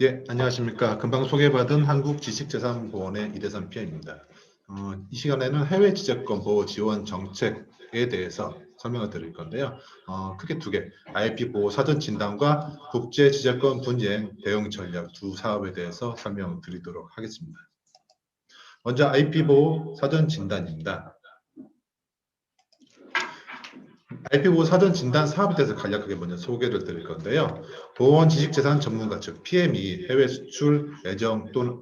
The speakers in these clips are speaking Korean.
예, 안녕하십니까. 금방 소개받은 한국지식재산보원의 이대선 PM입니다. 이 시간에는 해외 지적권 보호 지원 정책에 대해서 설명을 드릴 건데요. 크게 두 개, IP 보호 사전 진단과 국제 지적권 분쟁 대응 전략 두 사업에 대해서 설명드리도록 하겠습니다. 먼저 IP 보호 사전 진단입니다. IP 보호 사전 진단 사업에 대해서 간략하게 먼저 소개를 드릴 건데요. 보원 지식재산 전문가 즉 PM이 해외 수출 예정 또는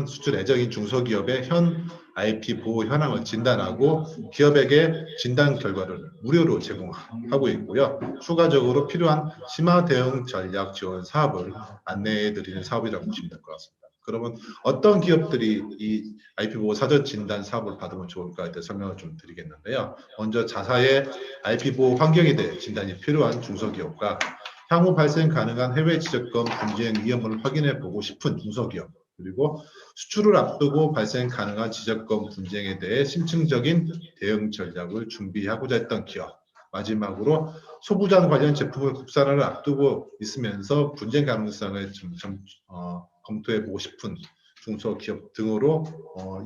수출 예정인 중소기업의 현 IP 보호 현황을 진단하고 기업에게 진단 결과를 무료로 제공하고 있고요. 추가적으로 필요한 심화 대응 전략 지원 사업을 안내해 드리는 사업이라고 보시면 될 것 같습니다. 그러면 어떤 기업들이 이 IP 보호 사전 진단 사업을 받으면 좋을까에 대해 설명을 좀 드리겠는데요. 먼저 자사의 IP 보호 환경에 대해 진단이 필요한 중소기업과 향후 발생 가능한 해외 지적권 분쟁 위험을 확인해 보고 싶은 중소기업, 그리고 수출을 앞두고 발생 가능한 지적권 분쟁에 대해 심층적인 대응 전략을 준비하고자 했던 기업, 마지막으로 소부장 관련 제품을 국산화를 앞두고 있으면서 분쟁 가능성을 검토해 보고 싶은 중소기업 등으로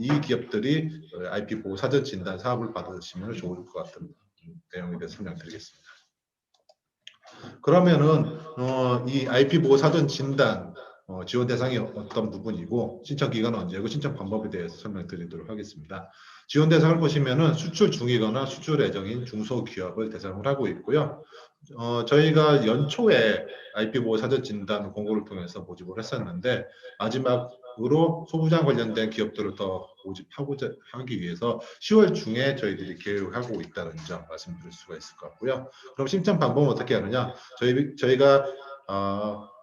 이 기업들이 IP 보호 사전 진단 사업을 받으시면 좋을 것 같은 내용에 대해서 설명드리겠습니다. 그러면은 이 IP 보호 사전 진단 지원 대상이 어떤 부분이고 신청 기간은 언제고 신청 방법에 대해서 설명드리도록 하겠습니다. 지원 대상을 보시면은 수출 중이거나 수출 예정인 중소기업을 대상으로 하고 있고요. 저희가 연초에 IP 보호 사전 진단 공고를 통해서 모집을 했었는데 마지막으로 소부장 관련된 기업들을 더 모집하고자 하기 위해서 10월 중에 저희들이 계획하고 있다는 점 말씀드릴 수가 있을 것 같고요. 그럼 신청 방법은 어떻게 하느냐? 저희가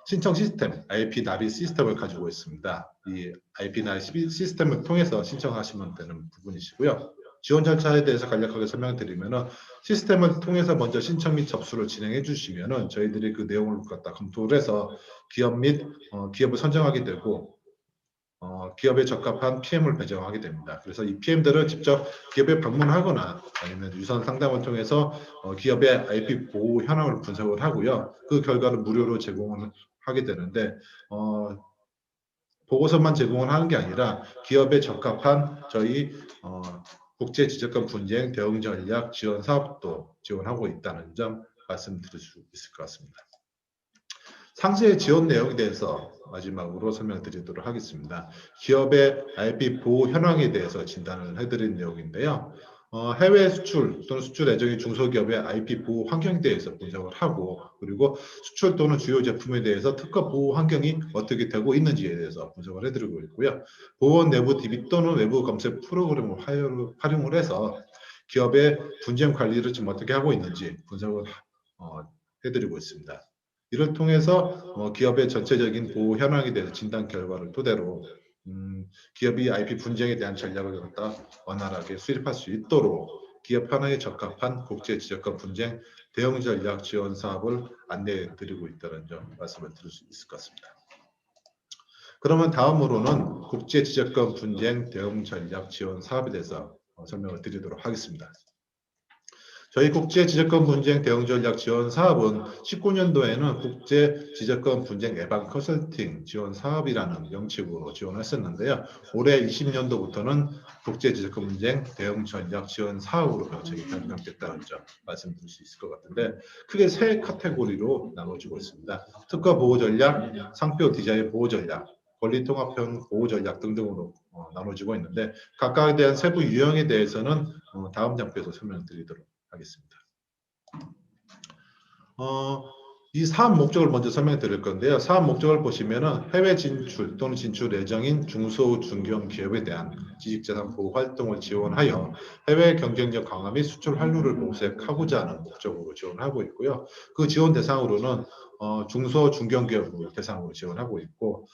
신청 시스템, IP 나비 시스템을 가지고 있습니다. 이 IP 나비 시스템을 통해서 신청하시면 되는 부분이시고요. 지원 절차에 대해서 간략하게 설명드리면은 시스템을 통해서 먼저 신청 및 접수를 진행해 주시면은 저희들이 그 내용을 갖다 검토를 해서 기업 및 기업을 선정하게 되고 기업에 적합한 PM을 배정하게 됩니다. 그래서 이 PM들을 직접 기업에 방문하거나 아니면 유선 상담을 통해서 기업의 IP 보호 현황을 분석을 하고요. 그 결과를 무료로 제공을 하게 되는데 보고서만 제공을 하는 게 아니라 기업에 적합한 저희 국제 지적권 분쟁 대응 전략 지원 사업도 지원하고 있다는 점 말씀드릴 수 있을 것 같습니다. 상세의 지원 내용에 대해서 마지막으로 설명드리도록 하겠습니다. 기업의 IP 보호 현황에 대해서 진단을 해드린 내용인데요. 해외 수출 또는 수출 예정인 중소기업의 IP 보호 환경에 대해서 분석을 하고 그리고 수출 또는 주요 제품에 대해서 특허 보호 환경이 어떻게 되고 있는지에 대해서 분석을 해드리고 있고요. 보원 내부 DB 또는 외부 검색 프로그램을 활용을 해서 기업의 분쟁 관리를 지금 어떻게 하고 있는지 분석을 해드리고 있습니다. 이를 통해서 기업의 전체적인 보호 현황에 대해서 진단 결과를 토대로 기업이 IP 분쟁에 대한 전략을 갖다 원활하게 수립할 수 있도록 기업 현황에 적합한 국제 지적권 분쟁 대응 전략 지원 사업을 안내해 드리고 있다는 점 말씀을 드릴 수 있을 것 같습니다. 그러면 다음으로는 국제 지적권 분쟁 대응 전략 지원 사업에 대해서 설명을 드리도록 하겠습니다. 저희 국제 지적권 분쟁 대응 전략 지원 사업은 19년도에는 국제 지적권 분쟁 예방 컨설팅 지원 사업이라는 명칭으로 지원했었는데요. 올해 20년도부터는 국제 지적권 분쟁 대응 전략 지원 사업으로 명칭이 변경됐다는 점 말씀드릴 수 있을 것 같은데 크게 세 카테고리로 나눠지고 있습니다. 특허 보호 전략, 상표 디자인 보호 전략, 권리통합형 보호 전략 등등으로 나눠지고 있는데 각각에 대한 세부 유형에 대해서는 다음 장표에서 설명드리도록 하겠습니다. 이 사업 목적을 먼저 설명드릴 건데요. 사업 목적을 보시면은 해외 진출 또는 진출 예정인 중소 중견 기업에 대한 지식재산 보호 활동을 지원하여 해외 경쟁력 강화 및 수출 환류를 모색하고자 하는 목적으로 지원하고 있고요. 그 지원 대상으로는 중소 중견 기업을 대상으로 지원하고 있고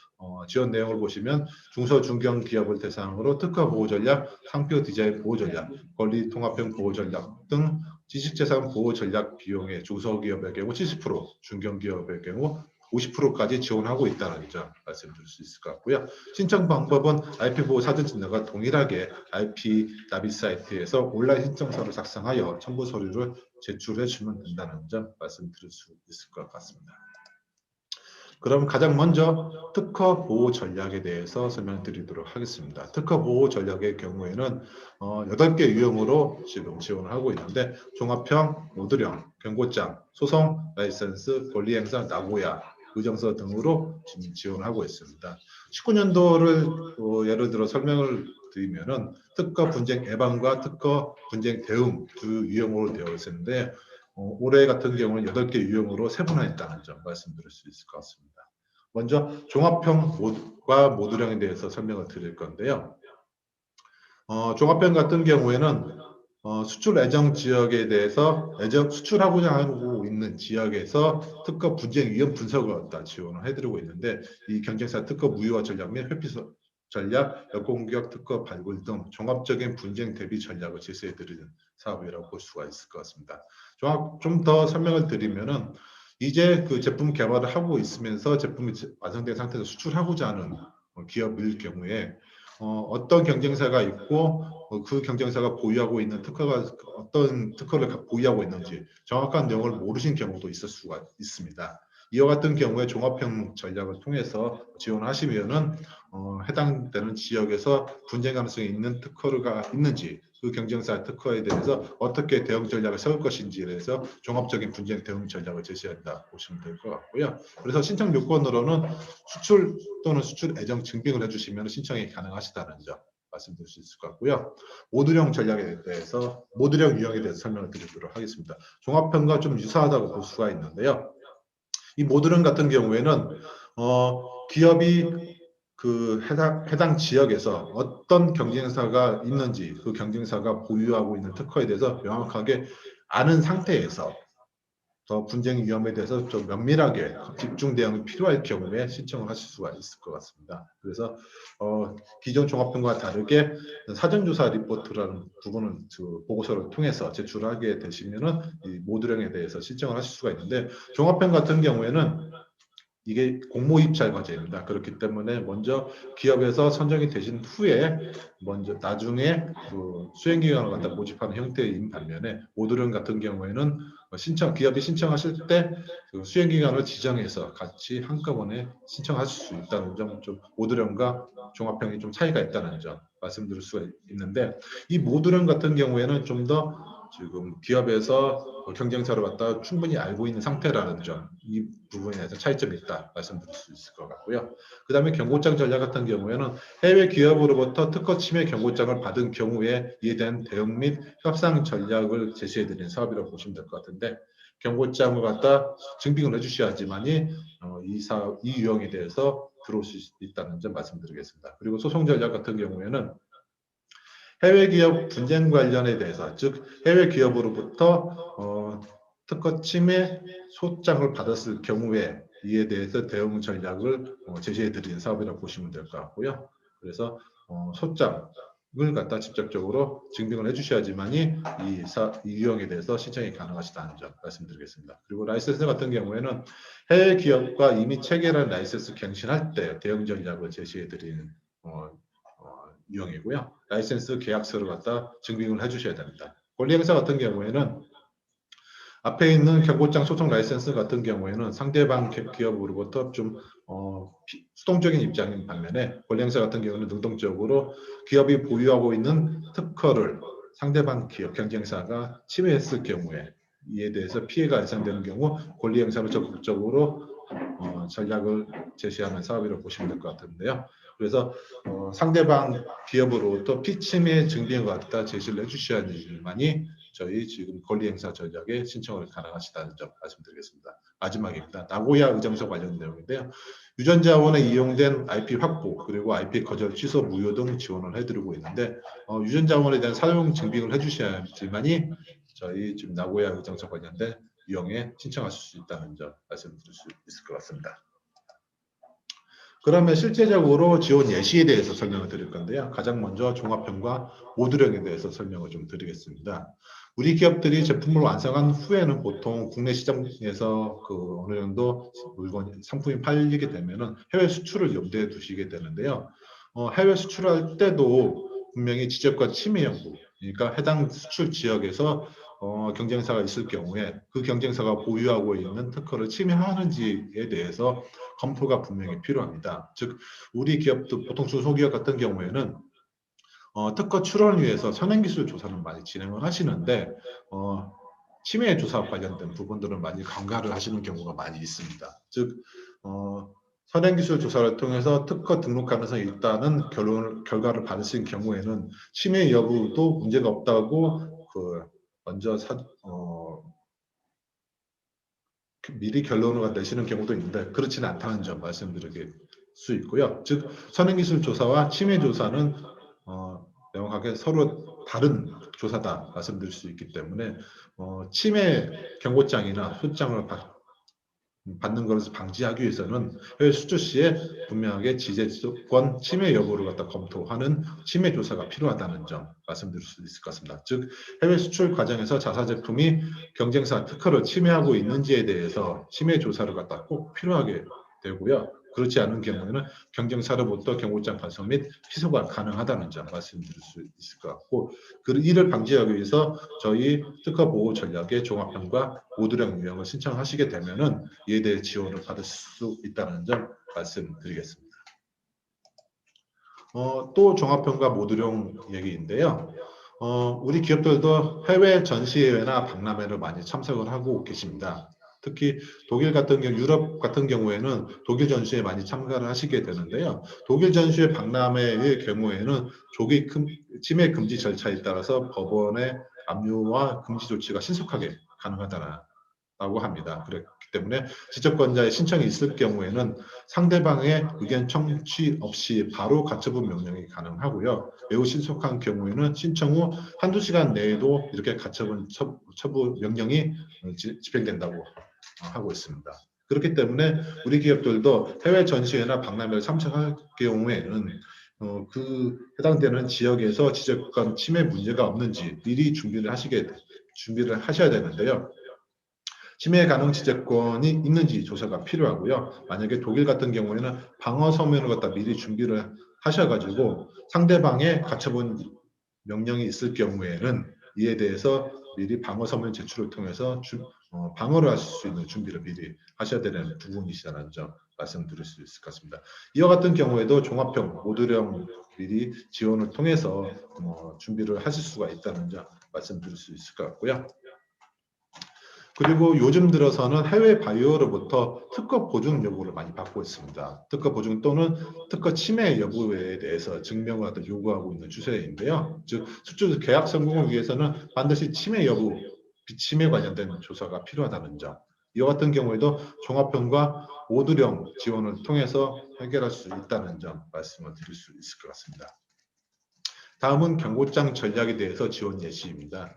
지원 내용을 보시면 중소 중견 기업을 대상으로 특허 보호 전략, 상표 디자인 보호 전략, 권리 통합형 보호 전략 등 지식재산 보호 전략 비용의 중소기업의 경우 70%, 중견기업의 경우 50%까지 지원하고 있다는 점 말씀드릴 수 있을 것 같고요. 신청 방법은 IP 보호 사전 진단과 동일하게 IP 나비 사이트에서 온라인 신청서를 작성하여 첨부 서류를 제출해 주면 된다는 점 말씀드릴 수 있을 것 같습니다. 그럼 가장 먼저 특허 보호 전략에 대해서 설명드리도록 하겠습니다. 특허 보호 전략의 경우에는 8개 유형으로 지금 지원을 하고 있는데 종합형, 모듈형, 경고장, 소송, 라이센스, 권리행사, 나고야, 의정서 등으로 지금 지원을 하고 있습니다. 19년도를 예를 들어 설명을 드리면은 특허 분쟁 예방과 특허 분쟁 대응 두 유형으로 되어 있는데 올해 같은 경우는 8개 유형으로 세분화했다는 점 말씀드릴 수 있을 것 같습니다. 먼저 종합형과 모듈형에 대해서 설명을 드릴 건데요. 종합형 같은 경우에는 수출 예정 지역에 대해서 수출하고자 하고 있는 지역에서 특허 분쟁 위험 분석을 갖다 지원을 해드리고 있는데 이 경쟁사 특허 무효화 전략 및 회피 전략, 역공격 특허 발굴 등 종합적인 분쟁 대비 전략을 제시해드리는 사업이라고 볼 수가 있을 것 같습니다. 좀 더 설명을 드리면은 이제 그 제품 개발을 하고 있으면서 제품이 완성된 상태에서 수출하고자 하는 기업일 경우에 어떤 경쟁사가 있고 그 경쟁사가 보유하고 있는 특허가 어떤 특허를 보유하고 있는지 정확한 내용을 모르신 경우도 있을 수가 있습니다. 이와 같은 경우에 종합형 전략을 통해서 지원하시면은 해당되는 지역에서 분쟁 가능성이 있는 특허가 있는지 그 경쟁사 특허에 대해서 어떻게 대응 전략을 세울 것인지에 대해서 종합적인 분쟁 대응 전략을 제시한다 보시면 될 것 같고요. 그래서 신청 요건으로는 수출 또는 수출 애정 증빙을 해주시면 신청이 가능하시다는 점 말씀드릴 수 있을 것 같고요. 모듈형 전략에 대해서 모듈형 유형에 대해서 설명을 드리도록 하겠습니다. 종합형과 좀 유사하다고 볼 수가 있는데요. 이 모듈형 같은 경우에는 기업이 그 해당 지역에서 어떤 경쟁사가 있는지 그 경쟁사가 보유하고 있는 특허에 대해서 명확하게 아는 상태에서 더 분쟁 위험에 대해서 좀 면밀하게 집중 대응이 필요할 경우에 신청을 하실 수가 있을 것 같습니다. 그래서 기존 종합형과 다르게 사전조사 리포트라는 부분을 그 보고서를 통해서 제출하게 되시면은 이 모듈형에 대해서 신청을 하실 수가 있는데 종합형 같은 경우에는 이게 공모 입찰 과제입니다. 그렇기 때문에 먼저 기업에서 선정이 되신 후에 먼저 나중에 그 수행기관을 갖다 모집하는 형태인 반면에 모듈형 같은 경우에는 기업이 신청하실 때 그 수행기관을 지정해서 같이 한꺼번에 신청하실 수 있다는 점, 좀 모듈형과 종합형이 좀 차이가 있다는 점 말씀드릴 수가 있는데 이 모듈형 같은 경우에는 좀 더 지금 기업에서 경쟁사를 갖다 충분히 알고 있는 상태라는 점, 이 부분에 대해서 차이점이 있다 말씀드릴 수 있을 것 같고요. 그 다음에 경고장 전략 같은 경우에는 해외 기업으로부터 특허 침해 경고장을 받은 경우에 이에 대한 대응 및 협상 전략을 제시해드리는 사업이라고 보시면 될 것 같은데 경고장을 갖다 증빙을 해주셔야지만이 이 유형에 대해서 들어오실 수 있다는 점 말씀드리겠습니다. 그리고 소송 전략 같은 경우에는 해외 기업 분쟁 관련에 대해서, 즉 해외 기업으로부터 특허 침해 소장을 받았을 경우에 이에 대해서 대응 전략을 제시해 드리는 사업이라고 보시면 될 것 같고요. 그래서 소장을 갖다 직접적으로 증빙을 해주셔야지만이 이 유형에 대해서 신청이 가능하시다는 점 말씀드리겠습니다. 그리고 라이센스 같은 경우에는 해외 기업과 이미 체결한 라이센스 갱신할 때 대응 전략을 제시해 드리는 유형이고요. 라이센스 계약서를 갖다 증빙을 해주셔야 됩니다. 권리행사 같은 경우에는 앞에 있는 경고장 소송 라이센스 같은 경우에는 상대방 기업으로부터 좀 수동적인 입장인 반면에 권리행사 같은 경우는 능동적으로 기업이 보유하고 있는 특허를 상대방 기업 경쟁사가 침해했을 경우에 이에 대해서 피해가 예상되는 경우 권리행사를 적극적으로 전략을 제시하는 사업이라고 보시면 될 것 같은데요. 그래서 상대방 기업으로부터 피침해 증빙을 갖다 제시를 해주셔야지만이 저희 지금 권리행사 전략에 신청을 가능하시다는 점 말씀드리겠습니다. 마지막입니다. 나고야 의정서 관련 내용인데요. 유전자원에 이용된 IP 확보 그리고 IP 거절 취소 무효 등 지원을 해드리고 있는데 유전자원에 대한 사용 증빙을 해주셔야지만이 저희 지금 나고야 의정서 관련된 유형에 신청하실 수 있다는 점 말씀드릴 수 있을 것 같습니다. 그러면 실제적으로 지원 예시에 대해서 설명을 드릴 건데요. 가장 먼저 종합형과 모듈형에 대해서 설명을 좀 드리겠습니다. 우리 기업들이 제품을 완성한 후에는 보통 국내 시장에서 그 어느 정도 상품이 팔리게 되면은 해외 수출을 염두에 두시게 되는데요. 해외 수출할 때도 분명히 지적과 침해 여부, 그러니까 해당 수출 지역에서 경쟁사가 있을 경우에 그 경쟁사가 보유하고 있는 특허를 침해하는지에 대해서 검토가 분명히 필요합니다. 즉 우리 기업도 보통 중소기업 같은 경우에는 특허 출원을 위해서 선행기술 조사를 많이 진행을 하시는데 침해 조사 관련된 부분들은 많이 간과를 하시는 경우가 많이 있습니다. 즉 선행기술 조사를 통해서 특허 등록 가능성이 있다는 결과를 받으신 경우에는 침해 여부도 문제가 없다고 먼저 미리 결론을 내시는 경우도 있는데 그렇지는 않다는 점 말씀드릴 수 있고요. 즉 선행기술 조사와 침해 조사는 명확하게 서로 다른 조사다 말씀드릴 수 있기 때문에 침해 경고장이나 소장을 받는 것을 방지하기 위해서는 해외 수출 시에 분명하게 지재권 침해 여부를 갖다 검토하는 침해 조사가 필요하다는 점 말씀드릴 수 있을 것 같습니다. 즉 해외 수출 과정에서 자사 제품이 경쟁사 특허를 침해하고 있는지에 대해서 침해 조사를 갖다 꼭 필요하게 되고요. 그렇지 않은 경우에는 경쟁사로부터 경고장 발송 및 취소가 가능하다는 점 말씀드릴 수 있을 것 같고 이를 방지하기 위해서 저희 특허 보호 전략의 종합편과 모듈형 유형을 신청하시게 되면은 이에 대해 지원을 받을 수 있다는 점 말씀드리겠습니다. 또 종합편과 모듈형 얘기인데요. 우리 기업들도 해외 전시회나 박람회를 많이 참석을 하고 계십니다. 특히 독일 같은 경우, 유럽 같은 경우에는 독일 전시회에 많이 참가를 하시게 되는데요. 독일 전시회 박람회의 경우에는 조기 침해 금지 절차에 따라서 법원의 압류와 금지 조치가 신속하게 가능하다고 합니다. 그렇기 때문에 지적권자의 신청이 있을 경우에는 상대방의 의견 청취 없이 바로 가처분 명령이 가능하고요. 매우 신속한 경우에는 신청 후 한두 시간 내에도 이렇게 가처분 처분 명령이 집행된다고 하고 있습니다. 그렇기 때문에 우리 기업들도 해외 전시회나 박람회를 참석할 경우에는 해당되는 지역에서 지적권 침해 문제가 없는지 미리 준비를 하셔야 되는데요. 침해 가능 지적권이 있는지 조사가 필요하고요. 만약에 독일 같은 경우에는 방어 서면을 갖다 미리 준비를 하셔가지고 상대방의 가처분 명령이 있을 경우에는 이에 대해서 미리 방어 서면 제출을 통해서 방어를 하실 수 있는 준비를 미리 하셔야 되는 부분이시라는 점 말씀드릴 수 있을 것 같습니다. 이와 같은 경우에도 종합형, 모듈형 미리 지원을 통해서 준비를 하실 수가 있다는 점 말씀드릴 수 있을 것 같고요. 그리고 요즘 들어서는 해외 바이오로부터 특허 보증 요구를 많이 받고 있습니다. 특허 보증 또는 특허 침해 여부에 대해서 증명을 요구하고 있는 추세인데요. 즉 수출 계약 성공을 위해서는 반드시 침해 여부, 비침해 관련된 조사가 필요하다는 점. 이와 같은 경우에도 종합형과 모듈형 지원을 통해서 해결할 수 있다는 점 말씀을 드릴 수 있을 것 같습니다. 다음은 경고장 전략에 대해서 지원 예시입니다.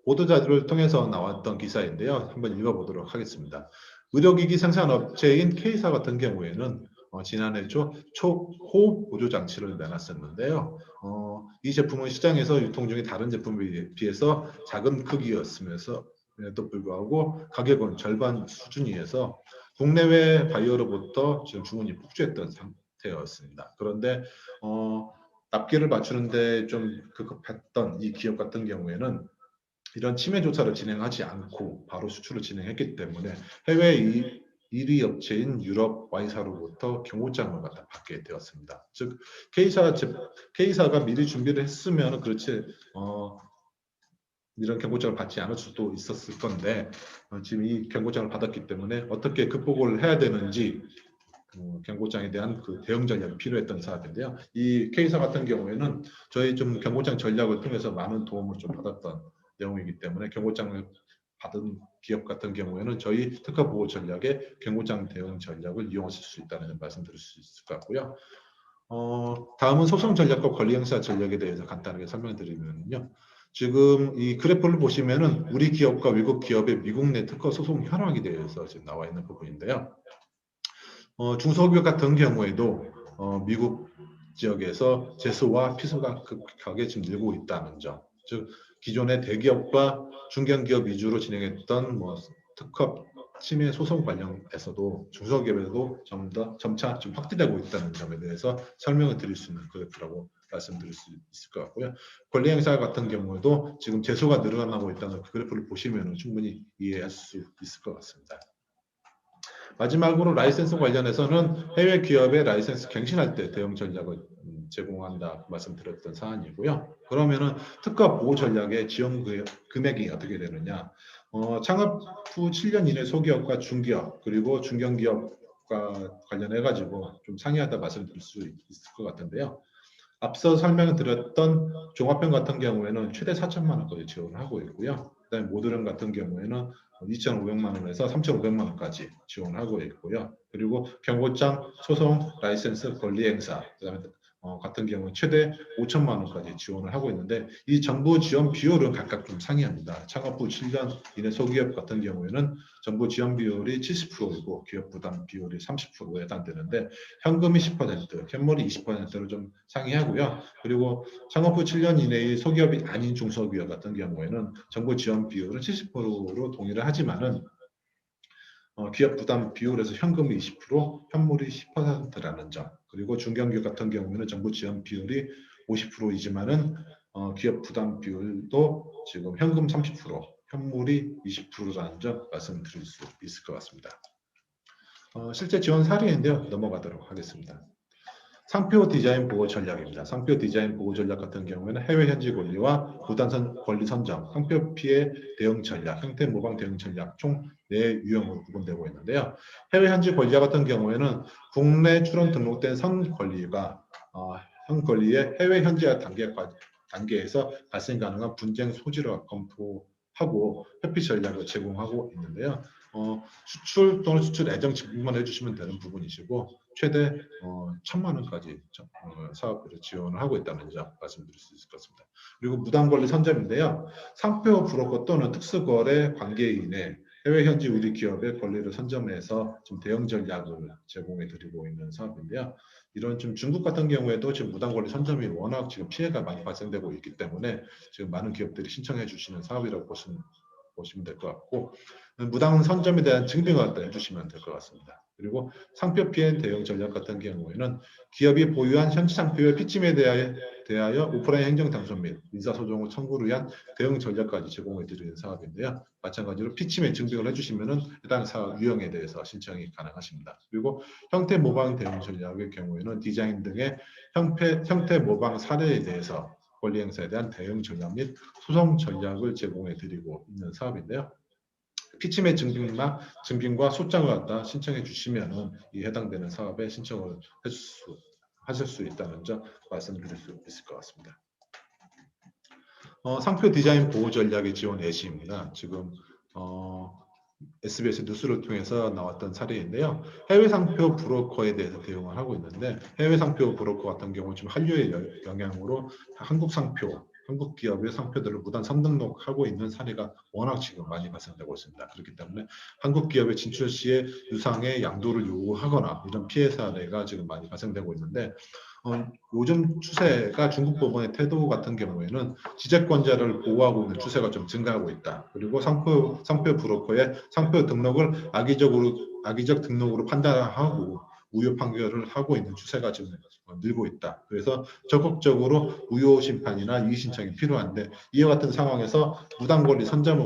보도자료를 통해서 나왔던 기사인데요. 한번 읽어보도록 하겠습니다. 의료기기 생산업체인 K사 같은 경우에는 지난해 초호흡 보조 장치를 내놨었는데요. 이 제품은 시장에서 유통 중인 다른 제품에 비해서 작은 크기였음에도 불구하고 가격은 절반 수준이어서 국내외 바이오로부터 지금 주문이 폭주했던 상태였습니다. 그런데 납기를 맞추는데 좀 급급했던 이 기업 같은 경우에는 이런 침해 조사를 진행하지 않고 바로 수출을 진행했기 때문에 해외 1위 업체인 유럽 Y사로부터 경고장을 받게 되었습니다. 즉 K사가 미리 준비를 했으면 그렇지 이런 경고장을 받지 않을 수도 있었을 건데 지금 이 경고장을 받았기 때문에 어떻게 극복을 해야 되는지 경고장에 대한 대응 전략이 필요했던 사업인데요. 이 K사 같은 경우에는 저희 좀 경고장 전략을 통해서 많은 도움을 좀 받았던 내용이기 때문에 경고장을 받은 기업 같은 경우에는 저희 특허 보호 전략의 경고장 대응 전략을 이용하실 수 있다는 말씀드릴 수 있을 것 같고요. 다음은 소송 전략과 권리 행사 전략에 대해서 간단하게 설명드리면요. 지금 이 그래프를 보시면은 우리 기업과 외국 기업의 미국 내 특허 소송 현황에 대해서 지금 나와 있는 부분인데요. 중소기업 같은 경우에도 미국 지역에서 제소와 피소가 급격하게 지금 늘고 있다는 점. 즉 기존의 대기업과 중견기업 위주로 진행했던 특허 침해 소송 관련해서도 중소기업에도 점차 좀 확대되고 있다는 점에 대해서 설명을 드릴 수 있는 그래프라고 말씀드릴 수 있을 것 같고요. 권리 행사 같은 경우에도 지금 재수가 늘어나고 있다는 그 그래프를 보시면 충분히 이해할 수 있을 것 같습니다. 마지막으로 라이센스 관련해서는 해외 기업의 라이센스 갱신할 때 대응 전략을 제공한다 말씀드렸던 사안이고요. 그러면은 특가 보호 전략의 지원 금액이 어떻게 되느냐? 창업 후 7년 이내 소기업과 중기업 그리고 중견기업과 관련해 가지고 좀 상이하다 말씀드릴 수 있을 것 같은데요. 앞서 설명드렸던 종합병 같은 경우에는 최대 4천만 원까지 지원을 하고 있고요. 그다음에 모듈형 같은 경우에는 2,500만 원에서 3,500만 원까지 지원하고 있고요. 그리고 경고장, 소송, 라이센스, 권리 행사, 그다음에 같은 경우는 최대 5천만 원까지 지원을 하고 있는데 이 정부 지원 비율은 각각 좀 상이합니다. 창업 후 7년 이내 소기업 같은 경우에는 정부 지원 비율이 70%이고 기업 부담 비율이 30%에 해당되는데 현금이 10%, 현물이 20%로 좀 상이하고요. 그리고 창업 후 7년 이내의 소기업이 아닌 중소기업 같은 경우에는 정부 지원 비율은 70%로 동일을 하지만은 기업 부담 비율에서 현금이 20%, 현물이 10%라는 점. 그리고 중견기업 같은 경우에는 정부 지원 비율이 50%이지만은 기업 부담 비율도 지금 현금 30%, 현물이 20%라는 점 말씀드릴 수 있을 것 같습니다. 실제 지원 사례인데요. 넘어가도록 하겠습니다. 상표 디자인 보호 전략입니다. 상표 디자인 보호 전략 같은 경우에는 해외 현지 권리와 부단 권리 선정, 상표 피해 대응 전략, 형태 모방 대응 전략 총 4유형으로 구분되고 있는데요. 해외 현지 권리와 같은 경우에는 국내 출원 등록된 선 권리가 현 권리의 해외 현지화 단계에서 발생 가능한 분쟁 소지를 검토하고 회피 전략을 제공하고 있는데요. 수출 또는 수출 애정 증빙만 해주시면 되는 부분이시고 최대 1,000만 원까지 사업비를 지원을 하고 있다는 점 말씀드릴 수 있을 것 같습니다. 그리고 무단권리 선점인데요. 상표 브로커 또는 특수거래 관계인의 해외 현지 우리 기업의 권리를 선점해서 지금 대응 전략을 제공해 드리고 있는 사업인데요. 이런 좀 중국 같은 경우에도 지금 무단권리 선점이 워낙 지금 피해가 많이 발생되고 있기 때문에 지금 많은 기업들이 신청해 주시는 사업이라고 보시면 될 것 같고 무단 선점에 대한 증빙을 갖다 해주시면 될 것 같습니다. 그리고 상표 피해 대응 전략 같은 경우에는 기업이 보유한 현지 상표의 피침에 대하여 오프라인 행정 당선 및 민사소송을 청구를 위한 대응 전략까지 제공해 드리는 사업인데요. 마찬가지로 피침에 증빙을 해주시면은 해당 사업 유형에 대해서 신청이 가능하십니다. 그리고 형태 모방 대응 전략의 경우에는 디자인 등의 형태 모방 사례에 대해서 권리 행사에 대한 대응 전략 및 소송 전략을 제공해 드리고 있는 사업인데요. 피침의 증빙과 소장을 갖다 신청해 주시면은 이 해당되는 사업에 신청을 하실 수 있다는 점 말씀드릴 수 있을 것 같습니다. 상표 디자인 보호 전략의 지원 예시입니다. 지금 SBS 뉴스를 통해서 나왔던 사례인데요. 해외 상표 브로커에 대해서 대응을 하고 있는데 해외 상표 브로커 같은 경우 지금 한류의 영향으로 한국 기업의 상표들을 무단 선등록하고 있는 사례가 워낙 지금 많이 발생되고 있습니다. 그렇기 때문에 한국 기업의 진출 시에 유상의 양도를 요구하거나 이런 피해 사례가 지금 많이 발생되고 있는데 요즘 추세가 중국 법원의 태도 같은 경우에는 지재권자를 보호하고 있는 추세가 좀 증가하고 있다. 그리고 상표 브로커의 상표 등록을 악의적 등록으로 판단하고 무효 판결을 하고 있는 추세가 지금 늘고 있다. 그래서 적극적으로 무효 심판이나 이의 신청이 필요한데 이와 같은 상황에서 무단 권리 선점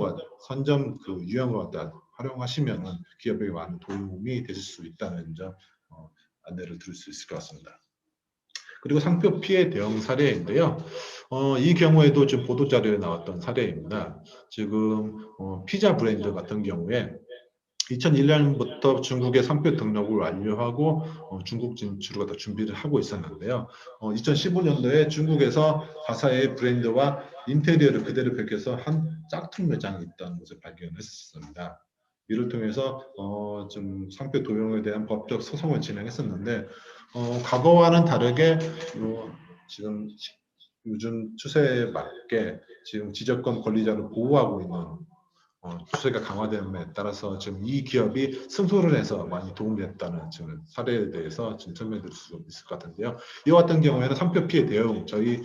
그 유형을 갖다 활용하시면은 기업에게 많은 도움이 되실 수 있다는 점 안내를 드릴 수 있을 것 같습니다. 그리고 상표 피해 대응 사례인데요. 이 경우에도 지금 보도 자료에 나왔던 사례입니다. 지금 피자 브랜드 같은 경우에 2001년부터 중국의 상표 등록을 완료하고 중국 진출을 갖다 준비를 하고 있었는데요. 2015년도에 중국에서 가사의 브랜드와 인테리어를 그대로 베껴서 한 짝퉁 매장이 있다는 것을 발견했습니다. 이를 통해서 좀 상표 도용에 대한 법적 소송을 진행했었는데 과거와는 다르게 지금 요즘 추세에 맞게 지금 지적권 권리자를 보호하고 있는 추세가 강화됨에 따라서 지금 이 기업이 승소를 해서 많이 도움됐다는 지금 사례에 대해서 지금 설명드릴 수 있을 것 같은데요. 이와 같은 경우에는 상표 피해 대응 저희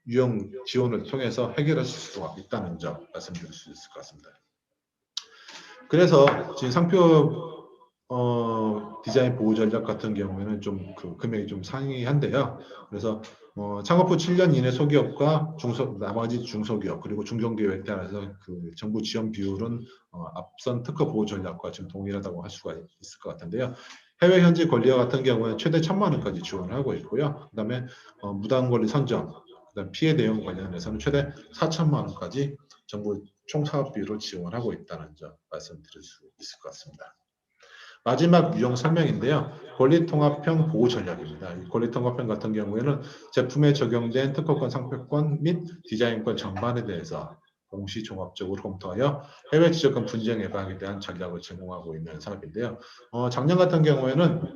유형 지원을 통해서 해결하실 수가 있다는 점 말씀드릴 수 있을 것 같습니다. 그래서 지금 상표 디자인 보호 전략 같은 경우에는 좀 그 금액이 좀 상이한데요. 그래서 창업 후 7년 이내 소기업과 나머지 중소기업 그리고 중견기업에 따라서 그 정부 지원 비율은 앞선 특허 보호 전략과 지금 동일하다고 할 수가 있을 것 같은데요. 해외 현지 권리와 같은 경우는 최대 1,000만 원까지 지원을 하고 있고요. 그다음에 무단 권리 선정, 그다음 피해 대응 관련해서는 최대 4천만 원까지 정부 총 사업비로 지원하고 있다는 점 말씀드릴 수 있을 것 같습니다. 마지막 유형 설명인데요. 권리통합형 보호 전략입니다. 이 권리통합형 같은 경우에는 제품에 적용된 특허권, 상표권 및 디자인권 전반에 대해서 동시 종합적으로 검토하여 해외 지적권 분쟁 예방에 대한 전략을 제공하고 있는 사업인데요. 작년 같은 경우에는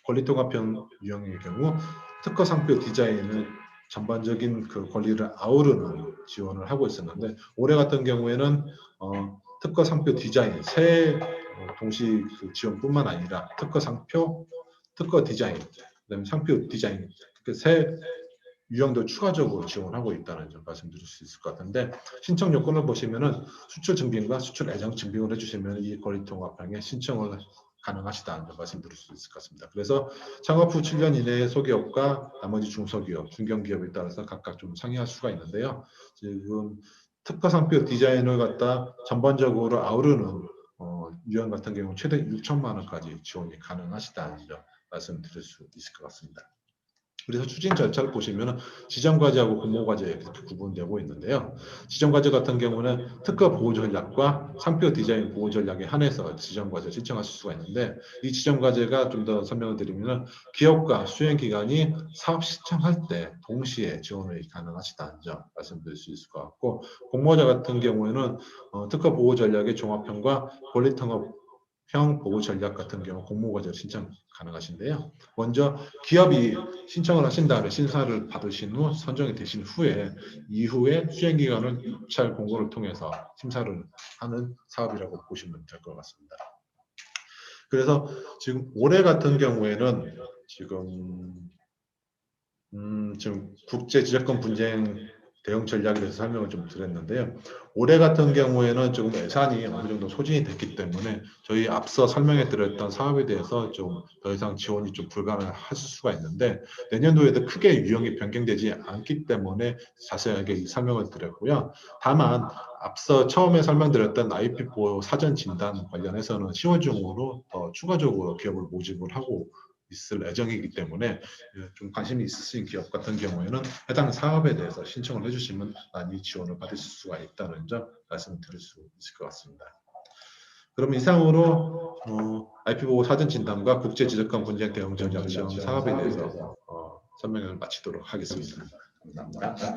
권리통합형 유형의 경우 특허 상표 디자인을 전반적인 그 권리를 아우르는 지원을 하고 있었는데 올해 같은 경우에는 특허 상표 디자인 새 동시 그 지원뿐만 아니라 특허 상표, 특허 디자인, 그다음에 상표 디자인 새 유형도 추가적으로 지원하고 있다는 점 말씀드릴 수 있을 것 같은데 신청 요건을 보시면은 수출 증빙과 수출 애정 증빙을 해주시면 이 권리통합형에 신청을 가능하시다는 점 말씀드릴 수 있을 것 같습니다. 그래서 창업 후 7년 이내의 소기업과 나머지 중소기업, 중견기업에 따라서 각각 좀 상이할 수가 있는데요. 지금 특허 상표 디자인을 갖다 전반적으로 아우르는 유형 같은 경우는 최대 6천만 원까지 지원이 가능하시다는 점 말씀드릴 수 있을 것 같습니다. 그래서 추진 절차를 보시면 지정과제하고 공모과제 이렇게 구분되고 있는데요. 지정과제 같은 경우는 특허 보호 전략과 상표 디자인 보호 전략에 한해서 지정과제 신청하실 수가 있는데 이 지정과제가 좀 더 설명을 드리면 기업과 수행기관이 사업 신청할 때 동시에 지원이 가능하시다는 점 말씀드릴 수 있을 것 같고 공모자 같은 경우에는 특허 보호 전략의 종합형과 권리통합형 보호 전략 같은 경우 공모과제 신청 가능하신데요. 먼저 기업이 신청을 하신 다음에 심사를 받으신 후 선정이 되신 후에 이후에 수행기관은 입찰 공고를 통해서 심사를 하는 사업이라고 보시면 될 것 같습니다. 그래서 지금 올해 같은 경우에는 지금 국제지적권 분쟁 대응 전략에 대해서 설명을 좀 드렸는데요. 올해 같은 경우에는 조금 예산이 어느 정도 소진이 됐기 때문에 저희 앞서 설명해 드렸던 사업에 대해서 좀 더 이상 지원이 좀 불가능할 수가 있는데 내년도에도 크게 유형이 변경되지 않기 때문에 자세하게 이 설명을 드렸고요. 다만 앞서 처음에 설명드렸던 IP 보호 사전 진단 관련해서는 10월 중으로 더 추가적으로 기업을 모집을 하고 있을 예정이기 때문에 좀 관심이 있으신 기업 같은 경우에는 해당 사업에 대해서 신청을 해주시면 많이 지원을 받으실 수가 있다는 점 말씀드릴 수 있을 것 같습니다. 그럼 이상으로 IP보호 사전 진단과 국제지적권 분쟁 대응 전략 지원 사업에 대해서 설명을 마치도록 하겠습니다. 감사합니다.